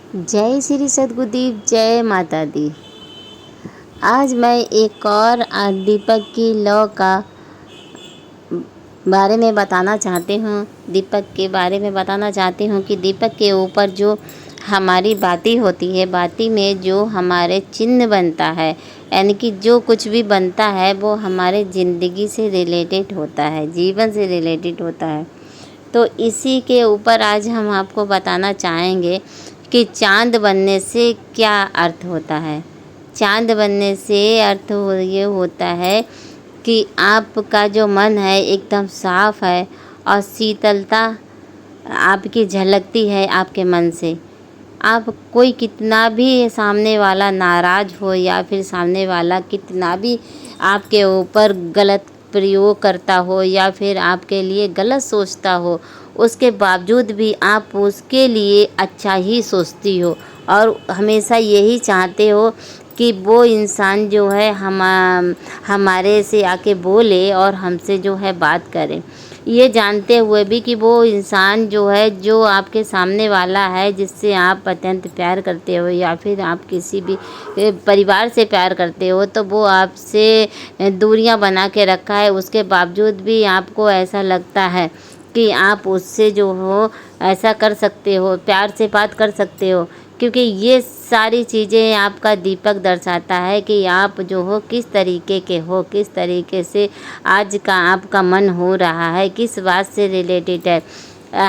जय श्री सद्गुरुदेव, जय माता दी। आज मैं एक और दीपक की लौ का बारे में बताना चाहती हूँ। दीपक के बारे में बताना चाहती हूँ कि दीपक के ऊपर जो हमारी बाती होती है, बाती में जो हमारे चिन्ह बनता है, यानी कि जो कुछ भी बनता है वो हमारे ज़िंदगी से रिलेटेड होता है, जीवन से रिलेटेड होता है। तो इसी के ऊपर आज हम आपको बताना चाहेंगे कि चाँद बनने से क्या अर्थ होता है। चाँद बनने से अर्थ ये होता है कि आपका जो मन है एकदम साफ़ है और शीतलता आपकी झलकती है आपके मन से। आप कोई कितना भी सामने वाला नाराज़ हो या फिर सामने वाला कितना भी आपके ऊपर गलत प्रयोग करता हो या फिर आपके लिए गलत सोचता हो, उसके बावजूद भी आप उसके लिए अच्छा ही सोचती हो और हमेशा यही चाहते हो कि वो इंसान जो है हमारे से आके बोले और हमसे जो है बात करे, ये जानते हुए भी कि वो इंसान जो है, जो आपके सामने वाला है, जिससे आप अत्यंत प्यार करते हो या फिर आप किसी भी परिवार से प्यार करते हो, तो वो आपसे दूरियां बना के रखा है। उसके बावजूद भी आपको ऐसा लगता है कि आप उससे जो हो ऐसा कर सकते हो, प्यार से बात कर सकते हो, क्योंकि ये सारी चीज़ें आपका दीपक दर्शाता है कि आप जो हो किस तरीके के हो, किस तरीके से आज का आपका मन हो रहा है, किस बात से रिलेटेड है।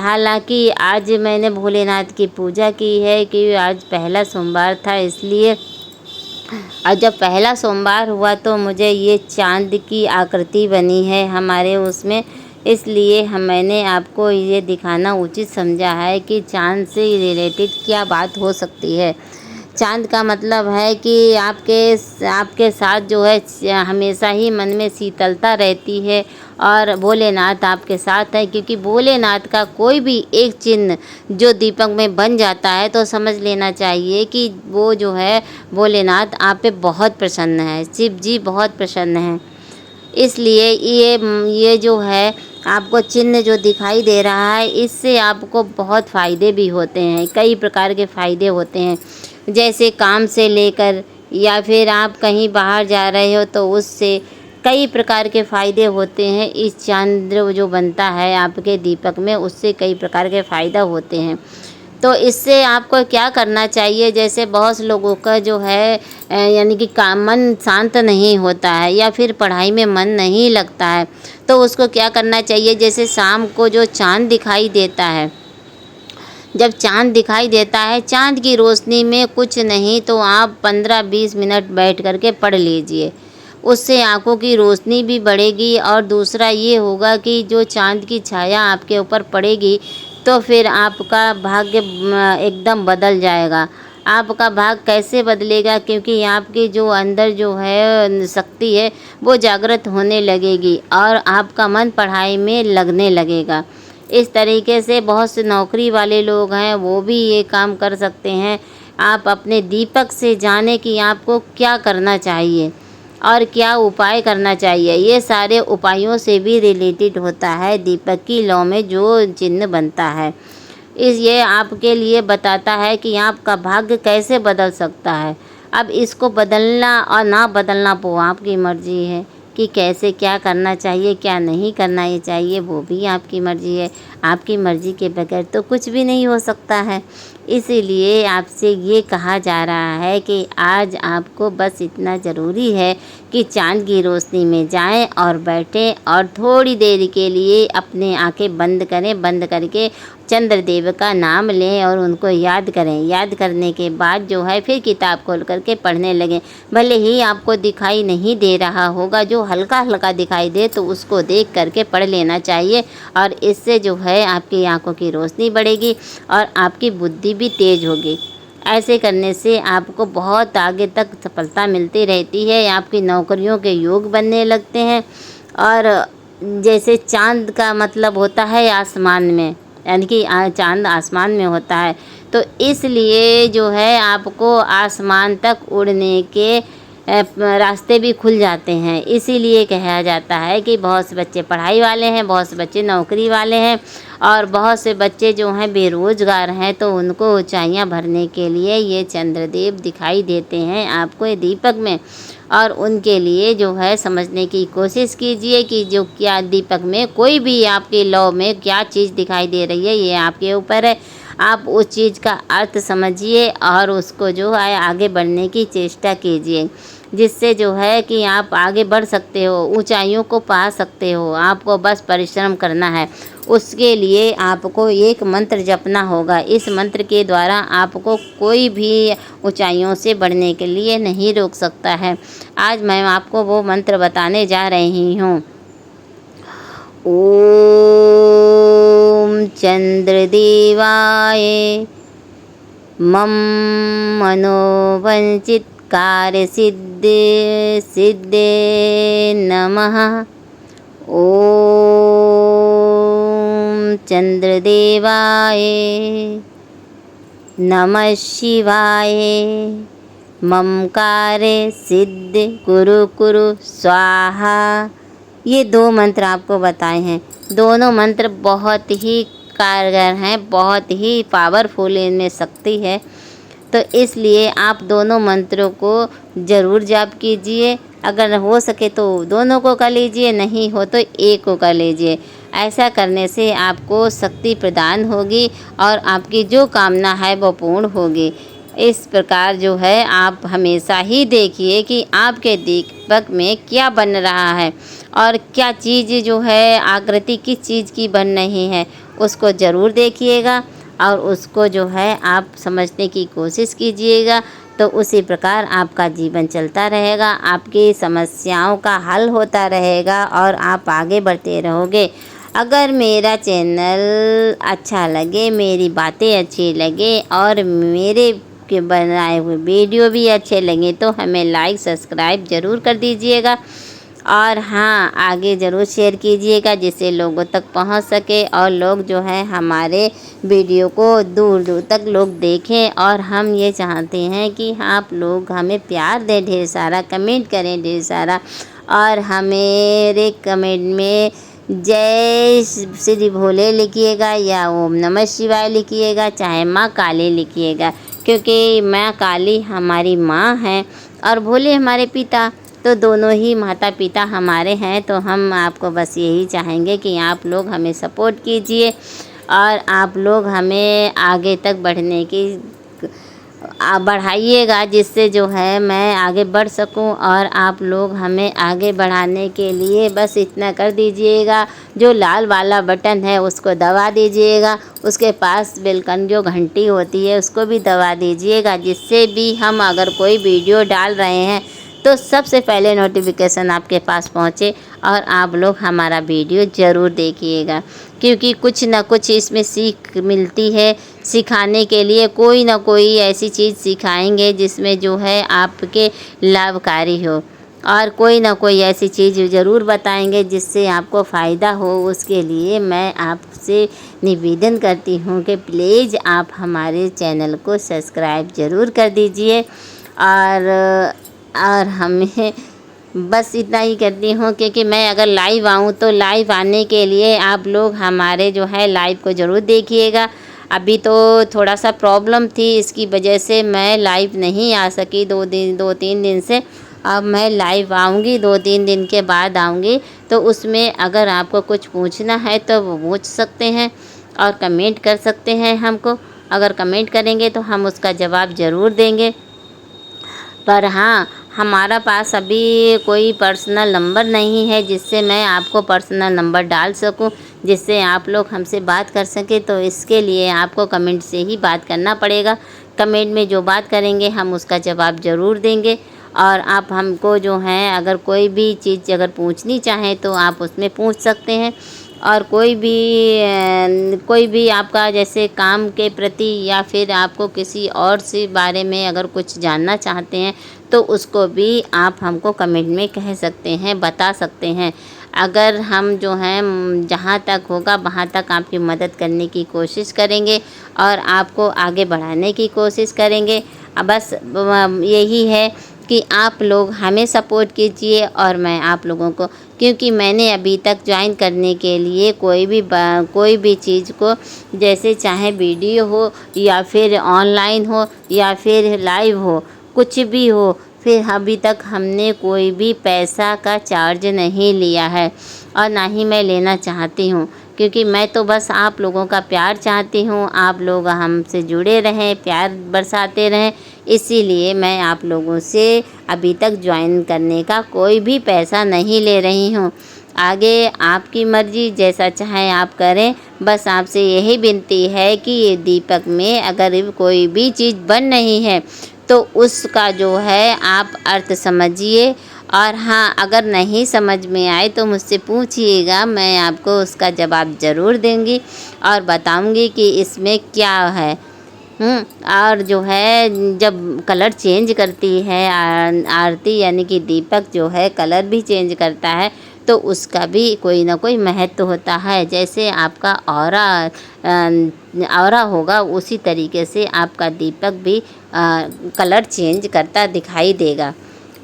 हालांकि आज मैंने भोलेनाथ की पूजा की है कि आज पहला सोमवार था, इसलिए और जब पहला सोमवार हुआ तो मुझे ये चाँद की आकृति बनी है हमारे उसमें, इसलिए मैंने आपको ये दिखाना उचित समझा है कि चाँद से रिलेटेड क्या बात हो सकती है। चाँद का मतलब है कि आपके साथ जो है हमेशा ही मन में शीतलता रहती है और भोलेनाथ आपके साथ है, क्योंकि भोलेनाथ का कोई भी एक चिन्ह जो दीपक में बन जाता है तो समझ लेना चाहिए कि वो जो है भोलेनाथ आप पे बहुत प्रसन्न है, शिव जी बहुत प्रसन्न हैं। इसलिए ये जो है आपको चिन्ह जो दिखाई दे रहा है, इससे आपको बहुत फ़ायदे भी होते हैं, कई प्रकार के फ़ायदे होते हैं, जैसे काम से लेकर या फिर आप कहीं बाहर जा रहे हो तो उससे कई प्रकार के फ़ायदे होते हैं। इस चंद्र जो बनता है आपके दीपक में, उससे कई प्रकार के फ़ायदा होते हैं। तो इससे आपको क्या करना चाहिए, जैसे बहुत लोगों का जो है यानी कि काम मन शांत नहीं होता है या फिर पढ़ाई में मन नहीं लगता है, तो उसको क्या करना चाहिए, जैसे शाम को जो चाँद दिखाई देता है, जब चाँद दिखाई देता है, चाँद की रोशनी में कुछ नहीं तो आप 15-20 मिनट बैठ कर के पढ़ लीजिए। उससे आँखों की रोशनी भी बढ़ेगी और दूसरा ये होगा कि जो चाँद की छाया आपके ऊपर पड़ेगी तो फिर आपका भाग्य एकदम बदल जाएगा। आपका भाग कैसे बदलेगा, क्योंकि आपकी जो अंदर जो है शक्ति है वो जागृत होने लगेगी और आपका मन पढ़ाई में लगने लगेगा। इस तरीके से बहुत से नौकरी वाले लोग हैं, वो भी ये काम कर सकते हैं। आप अपने दीपक से जाने कि आपको क्या करना चाहिए और क्या उपाय करना चाहिए। ये सारे उपायों से भी रिलेटेड होता है दीपक की लौ में जो चिन्ह बनता है। ये आपके लिए बताता है कि आपका भाग्य कैसे बदल सकता है। अब इसको बदलना और ना बदलना वो आपकी मर्ज़ी है कि कैसे क्या करना चाहिए, क्या नहीं करना ये चाहिए, वो भी आपकी मर्ज़ी है। आपकी मर्ज़ी के बगैर तो कुछ भी नहीं हो सकता है। इसीलिए आपसे ये कहा जा रहा है कि आज आपको बस इतना ज़रूरी है कि चाँद की रोशनी में जाएं और बैठें और थोड़ी देर के लिए अपने आंखें बंद करें, बंद करके चंद्रदेव का नाम लें और उनको याद करें। याद करने के बाद जो है फिर किताब खोल करके पढ़ने लगें। भले ही आपको दिखाई नहीं दे रहा होगा, जो हल्का हल्का दिखाई दे तो उसको देख करके पढ़ लेना चाहिए और इससे जो है आपकी आंखों की रोशनी बढ़ेगी और आपकी बुद्धि भी तेज होगी। ऐसे करने से आपको बहुत आगे तक सफलता मिलती रहती है। आपकी नौकरियों के योग बनने लगते हैं। और जैसे चाँद का मतलब होता है आसमान में, यानी कि चाँद आसमान में होता है, तो इसलिए जो है आपको आसमान तक उड़ने के रास्ते भी खुल जाते हैं। इसीलिए कहा जाता है कि बहुत से बच्चे पढ़ाई वाले हैं, बहुत से बच्चे नौकरी वाले हैं और बहुत से बच्चे जो हैं बेरोज़गार हैं, तो उनको ऊंचाइयां भरने के लिए ये चंद्रदेव दिखाई देते हैं आपको ये दीपक में। और उनके लिए जो है समझने की कोशिश कीजिए कि जो क्या दीपक में कोई भी आपके लौ में क्या चीज़ दिखाई दे रही है, ये आपके ऊपर है। आप उस चीज़ का अर्थ समझिए और उसको जो है आगे बढ़ने की चेष्टा कीजिए, जिससे जो है कि आप आगे बढ़ सकते हो, ऊंचाइयों को पा सकते हो। आपको बस परिश्रम करना है। उसके लिए आपको एक मंत्र जपना होगा। इस मंत्र के द्वारा आपको कोई भी ऊंचाइयों से बढ़ने के लिए नहीं रोक सकता है। आज मैं आपको वो मंत्र बताने जा रही हूँ। ओम चंद्रदेवाय मम मनोवंचित कार्य सिद्धे नमः। ओम चंद्रदेवाय नमः शिवाय मम कार्य सिद्ध कुरु स्वाहा। ये 2 मंत्र आपको बताए हैं। दोनों मंत्र बहुत ही कारगर हैं, बहुत ही पावरफुल इनमें शक्ति है। तो इसलिए आप दोनों मंत्रों को ज़रूर जाप कीजिए। अगर हो सके तो दोनों को कर लीजिए, नहीं हो तो एक को कर लीजिए। ऐसा करने से आपको शक्ति प्रदान होगी और आपकी जो कामना है वो पूर्ण होगी। इस प्रकार जो है आप हमेशा ही देखिए कि आपके दीपक में क्या बन रहा है और क्या चीज़ जो है आकृति किस चीज़ की बन रही है, उसको ज़रूर देखिएगा और उसको जो है आप समझने की कोशिश कीजिएगा। तो उसी प्रकार आपका जीवन चलता रहेगा, आपकी समस्याओं का हल होता रहेगा और आप आगे बढ़ते रहोगे। अगर मेरा चैनल अच्छा लगे, मेरी बातें अच्छी लगे और मेरे के बनाए हुए वीडियो भी अच्छे लगे तो हमें लाइक सब्सक्राइब ज़रूर कर दीजिएगा। और हाँ, आगे ज़रूर शेयर कीजिएगा जिससे लोगों तक पहुंच सके और लोग जो है हमारे वीडियो को दूर दूर तक लोग देखें। और हम ये चाहते हैं कि आप लोग हमें प्यार दें, ढेर सारा कमेंट करें, ढेर सारा। और हमेरे कमेंट में जय श्री भोले लिखिएगा या ओम नमः शिवाय लिखिएगा, चाहे माँ काली लिखिएगा, क्योंकि माँ काली हमारी माँ हैं और भोले हमारे पिता, तो दोनों ही माता पिता हमारे हैं। तो हम आपको बस यही चाहेंगे कि आप लोग हमें सपोर्ट कीजिए और आप लोग हमें आगे तक बढ़ने की बढ़ाइएगा, जिससे जो है मैं आगे बढ़ सकूं। और आप लोग हमें आगे बढ़ाने के लिए बस इतना कर दीजिएगा, जो लाल वाला बटन है उसको दबा दीजिएगा, उसके पास बिल्कुल जो घंटी होती है उसको भी दबा दीजिएगा, जिससे भी हम अगर कोई वीडियो डाल रहे हैं तो सबसे पहले नोटिफिकेशन आपके पास पहुँचे और आप लोग हमारा वीडियो ज़रूर देखिएगा, क्योंकि कुछ ना कुछ इसमें सीख मिलती है। सिखाने के लिए कोई ना कोई ऐसी चीज़ सिखाएंगे जिसमें जो है आपके लाभकारी हो, और कोई ना कोई ऐसी चीज़ ज़रूर बताएंगे जिससे आपको फ़ायदा हो। उसके लिए मैं आपसे निवेदन करती हूँ कि प्लीज़ आप हमारे चैनल को सब्सक्राइब ज़रूर कर दीजिए। और हमें बस इतना ही करती हूँ, क्योंकि मैं अगर लाइव आऊँ तो लाइव आने के लिए आप लोग हमारे जो है लाइव को ज़रूर देखिएगा। अभी तो थोड़ा सा प्रॉब्लम थी, इसकी वजह से मैं लाइव नहीं आ सकी 2-3 दिन से। अब मैं लाइव आऊँगी, 2-3 दिन के बाद आऊँगी। तो उसमें अगर आपको कुछ पूछना है तो वो पूछ सकते हैं और कमेंट कर सकते हैं हमको। अगर कमेंट करेंगे तो हम उसका जवाब ज़रूर देंगे। पर हाँ, हमारा पास अभी कोई पर्सनल नंबर नहीं है जिससे मैं आपको पर्सनल नंबर डाल सकूं, जिससे आप लोग हमसे बात कर सकें। तो इसके लिए आपको कमेंट से ही बात करना पड़ेगा। कमेंट में जो बात करेंगे हम उसका जवाब ज़रूर देंगे। और आप हमको जो हैं अगर कोई भी चीज़ अगर पूछनी चाहें तो आप उसमें पूछ सकते हैं। और कोई भी आपका जैसे काम के प्रति या फिर आपको किसी और से बारे में अगर कुछ जानना चाहते हैं तो उसको भी आप हमको कमेंट में कह सकते हैं, बता सकते हैं। अगर हम जो हैं जहाँ तक होगा वहाँ तक आपकी मदद करने की कोशिश करेंगे और आपको आगे बढ़ाने की कोशिश करेंगे। बस यही है कि आप लोग हमें सपोर्ट कीजिए और मैं आप लोगों को, क्योंकि मैंने अभी तक ज्वाइन करने के लिए कोई भी चीज़ को, जैसे चाहे वीडियो हो या फिर ऑनलाइन हो या फिर लाइव हो, कुछ भी हो, फिर अभी तक हमने कोई भी पैसा का चार्ज नहीं लिया है और ना ही मैं लेना चाहती हूँ, क्योंकि मैं तो बस आप लोगों का प्यार चाहती हूँ। आप लोग हमसे जुड़े रहें, प्यार बरसाते रहें, इसीलिए मैं आप लोगों से अभी तक ज्वाइन करने का कोई भी पैसा नहीं ले रही हूँ। आगे आपकी मर्ज़ी, जैसा चाहे आप करें। बस आपसे यही विनती है कि ये दीपक में अगर कोई भी चीज़ बन रही है तो उसका जो है आप अर्थ समझिए, और हाँ, अगर नहीं समझ में आए तो मुझसे पूछिएगा, मैं आपको उसका जवाब ज़रूर दूँगी और बताऊँगी कि इसमें क्या है। और जो है जब कलर चेंज करती है आरती, यानी कि दीपक जो है कलर भी चेंज करता है, तो उसका भी कोई ना कोई महत्व होता है। जैसे आपका ऑरा होगा, उसी तरीके से आपका दीपक भी कलर चेंज करता दिखाई देगा।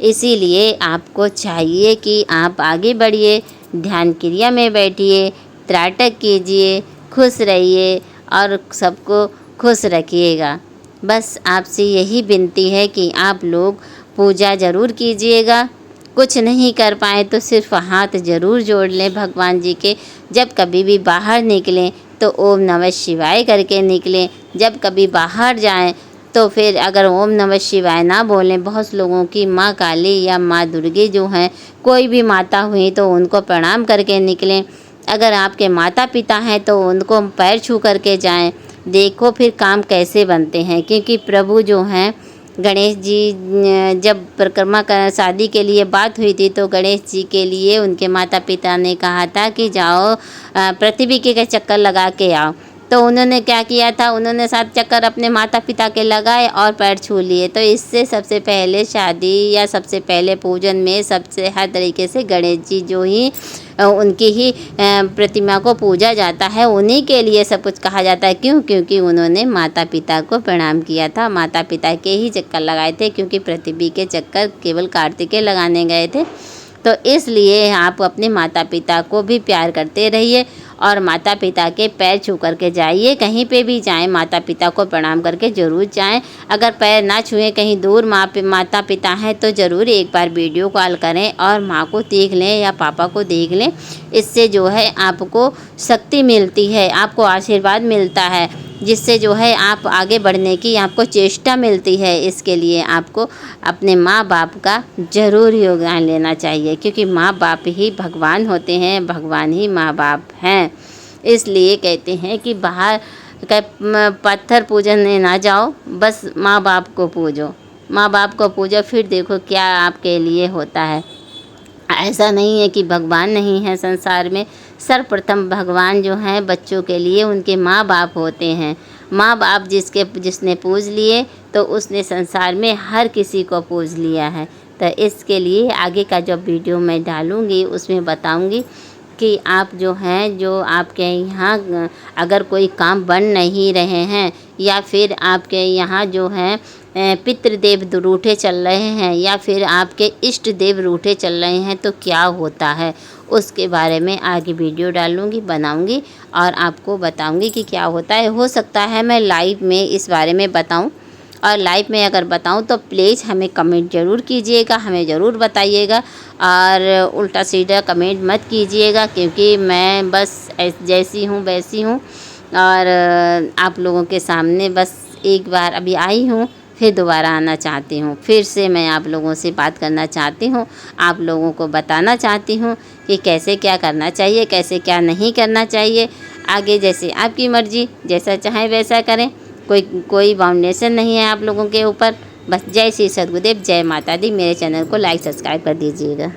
इसीलिए आपको चाहिए कि आप आगे बढ़िए, ध्यान क्रिया में बैठिए, त्राटक कीजिए, खुश रहिए और सबको खुश रखिएगा। बस आपसे यही विनती है कि आप लोग पूजा ज़रूर कीजिएगा। कुछ नहीं कर पाए तो सिर्फ हाथ ज़रूर जोड़ लें भगवान जी के। जब कभी भी बाहर निकलें तो ओम नमः शिवाय करके निकलें। जब कभी बाहर जाएं तो फिर अगर ओम नमः शिवाय ना बोलें, बहुत लोगों की माँ काली या माँ दुर्गे जो हैं, कोई भी माता हुई तो उनको प्रणाम करके निकलें। अगर आपके माता पिता हैं तो उनको पैर छू करके जाएं। देखो फिर काम कैसे बनते हैं, क्योंकि प्रभु जो हैं गणेश जी, जब परिक्रमा कर शादी के लिए बात हुई थी तो गणेश जी के लिए उनके माता पिता ने कहा था कि जाओ पृथ्वी के चक्कर लगा के आओ। तो उन्होंने क्या किया था, उन्होंने 7 चक्कर अपने माता पिता के लगाए और पैर छू लिए। तो इससे सबसे पहले शादी या सबसे पहले पूजन में सबसे हर तरीके से गणेश जी जो ही उनकी ही प्रतिमा को पूजा जाता है, उन्हीं के लिए सब कुछ कहा जाता है। क्यों? क्योंकि उन्होंने माता पिता को प्रणाम किया था, माता पिता के ही चक्कर लगाए थे, क्योंकि पृथ्वी के चक्कर केवल कार्तिकेय लगाने गए थे। तो इसलिए आप अपने माता पिता को भी प्यार करते रहिए और माता पिता के पैर छू करके जाइए। कहीं पे भी जाएं, माता पिता को प्रणाम करके ज़रूर जाएं। अगर पैर ना छुएं, कहीं दूर माता पिता हैं, तो ज़रूर एक बार वीडियो कॉल करें और माँ को देख लें या पापा को देख लें। इससे जो है आपको शक्ति मिलती है, आपको आशीर्वाद मिलता है, जिससे जो है आप आगे बढ़ने की आपको चेष्टा मिलती है। इसके लिए आपको अपने माँ बाप का ज़रूर योगदान लेना चाहिए, क्योंकि माँ बाप ही भगवान होते हैं, भगवान ही माँ बाप हैं। इसलिए कहते हैं कि बाहर पत्थर पूजने ना जाओ, बस माँ बाप को पूजो, माँ बाप को पूजो, फिर देखो क्या आपके लिए होता है। ऐसा नहीं है कि भगवान नहीं है संसार में। सर्वप्रथम भगवान जो हैं बच्चों के लिए उनके माँ बाप होते हैं। माँ बाप जिसने पूज लिए तो उसने संसार में हर किसी को पूज लिया है। तो इसके लिए आगे का जो वीडियो मैं डालूँगी उसमें बताऊँगी कि आप जो हैं, जो आपके यहाँ अगर कोई काम बन नहीं रहे हैं या फिर आपके यहाँ जो हैं पितृदेव रूठे चल रहे हैं या फिर आपके इष्ट देव रूठे चल रहे हैं, तो क्या होता है उसके बारे में आगे वीडियो डालूँगी, बनाऊँगी और आपको बताऊँगी कि क्या होता है। हो सकता है मैं लाइव में इस बारे में बताऊँ, और लाइव में अगर बताऊँ तो प्लीज़ हमें कमेंट ज़रूर कीजिएगा, हमें ज़रूर बताइएगा और उल्टा सीधा कमेंट मत कीजिएगा, क्योंकि मैं बस जैसी हूँ वैसी हूँ और आप लोगों के सामने बस एक बार अभी आई हूँ, फिर दोबारा आना चाहती हूँ। फिर से मैं आप लोगों से बात करना चाहती हूँ, आप लोगों को बताना चाहती हूँ कि कैसे क्या करना चाहिए, कैसे क्या नहीं करना चाहिए। आगे जैसे आपकी मर्ज़ी, जैसा चाहें वैसा करें, कोई बाउंडेशन नहीं है आप लोगों के ऊपर। बस जय श्री सद्गुरुदेव, जय माता दी। मेरे चैनल को लाइक सब्सक्राइब कर दीजिएगा।